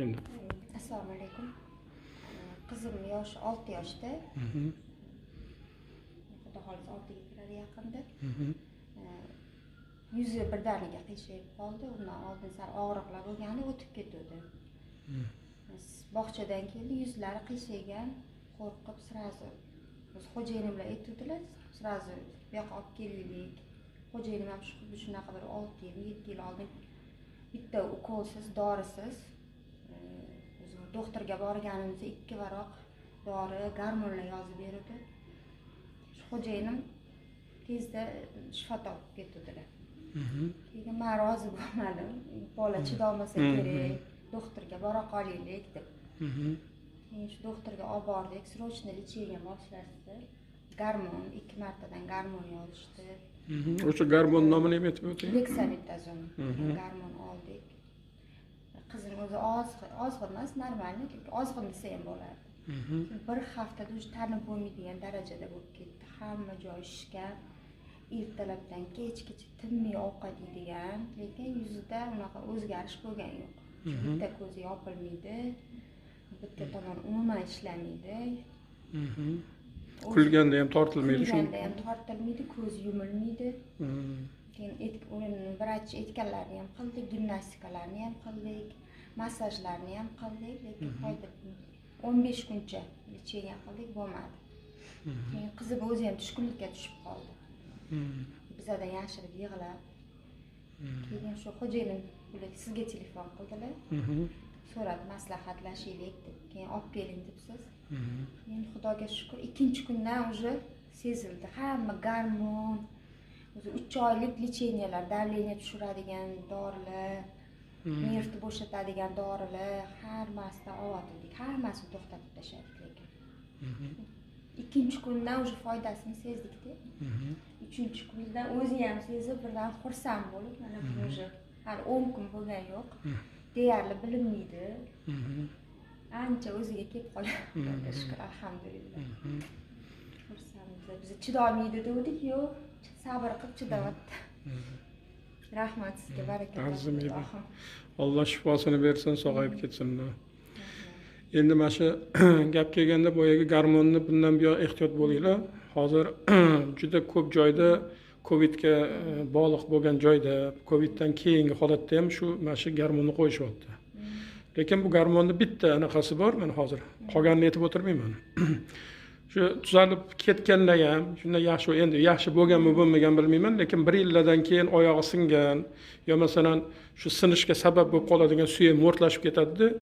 endi. Assalomu alaykum. Qizim yoshi 6 yoshda. Xudo xolisa 6 ga kiradi yaqinda. Yuzi birdaniga qiyshayib qoldi. Undan oldin sal og'riqlar bo'lgani o'tib ketdi. Bog'chadan keldi, yuzlari qiyshaygan, qo'rqib sirazi biz xo'jayinim bilan aytdilar, sirazi bu yoqqa olib kelaylik. Xo'jayinim ham xuddi shunaqa bir 6 yil, 7 yil oldin bitta ukolsiz, dorisiz doktorga borganimizda 2 varoq dori, gormonlar yozib berdi. Xo'jayinim tezda shifo topib ketdilar. Keyin men rozi bo'lmadim. Bola chidolmasa kerak, doktorga bora qolaylik deb. Keyin shu doktorga olib bordik, srochniy lecheniya boshlashdi. Gormon 2 martadan gormon yozishdi. O'sha gormon nomini ham aytib o'ting. Dexametazon gormon oldik. Qizim o'zi ozg'in emas, normal, ozg'in desa ham bo'ladi. Bir haftada o'sha tanib bo'lmaydigan darajada bo'lib ketdi. Hamma joyi shishgan. Ertalabdan kechgacha tinmay ovqat yeydigan, lekin yuzida unaqa o'zgarish bo'lgani yo'q. Bitta ko'zi yopilmaydi, bitta tomon umuman ishlamaydi. Kulganda ham tortilmaydi, kulganda ham tortilmaydi, ko'z yumilmaydi. Keyin vrach aytganlarni ham qildik, gimnastikalarni ham qildik, massajlarni ham qildik, lekin foyda 15 kuncha lecheniya qildik, bo'lmadi. Keyin qizim o'zi ham tushkunlikka tushib qoldi. Bizdan yashirib yig'lab. Keyin shu xo'jayinim bular sizga telefon qildilar. So'radi, maslahatlashaylik deb. Keyin olib keling debsiz. Keyin Xudoga shukr, ikkinchi kundan уже sezildi. Hamma gormon, o'zi 3 oylik lecheniyalar, давление tushiradigan dorilar, nervni bo'shatadigan dorilar, hammasidan oldik. Hammasini to'xtatib tashladik lekin. Ikkinchi kundan уже foydasini sezdik-da. Uchinchi kundan o'zi ham sezib, birdan xursand bo'lib, mana bu уже hali 10 kun bo'lgani yo'q. Deyarli bilinmaydi. Ancha o'ziga kelib qolyapti, shukr, alhamdulillah. Xursandmiz. Biz chidolmaydi dedik, yo'q, sabr qilib chidayapti. Rahmat sizga, barakalloh. Alloh shifosini bersin, sog'ayib ketsin. Endi mana shu gap kelganda boyagi gormonni bundan buyon ehtiyot bo'linglar. Hozir juda ko'p joyda Covidga bog'liq bo'lgan joyda, Coviddan keyingi holatda ham shu mana shu gormonni qo'yishyapti. Lekin bu gormonni bitta anaqasi bor, men hozir qolganini aytib o'tirmayman. Shu tuzalib ketganlar ham shunday yaxshi, endi yaxshi bo'lganmi bo'lmagan bilmayman, lekin 1 yildan keyin oyog'i singan yo masalan shu sinishga sabab bo'lib qoladigan suyak mo'rtlashib ketadi.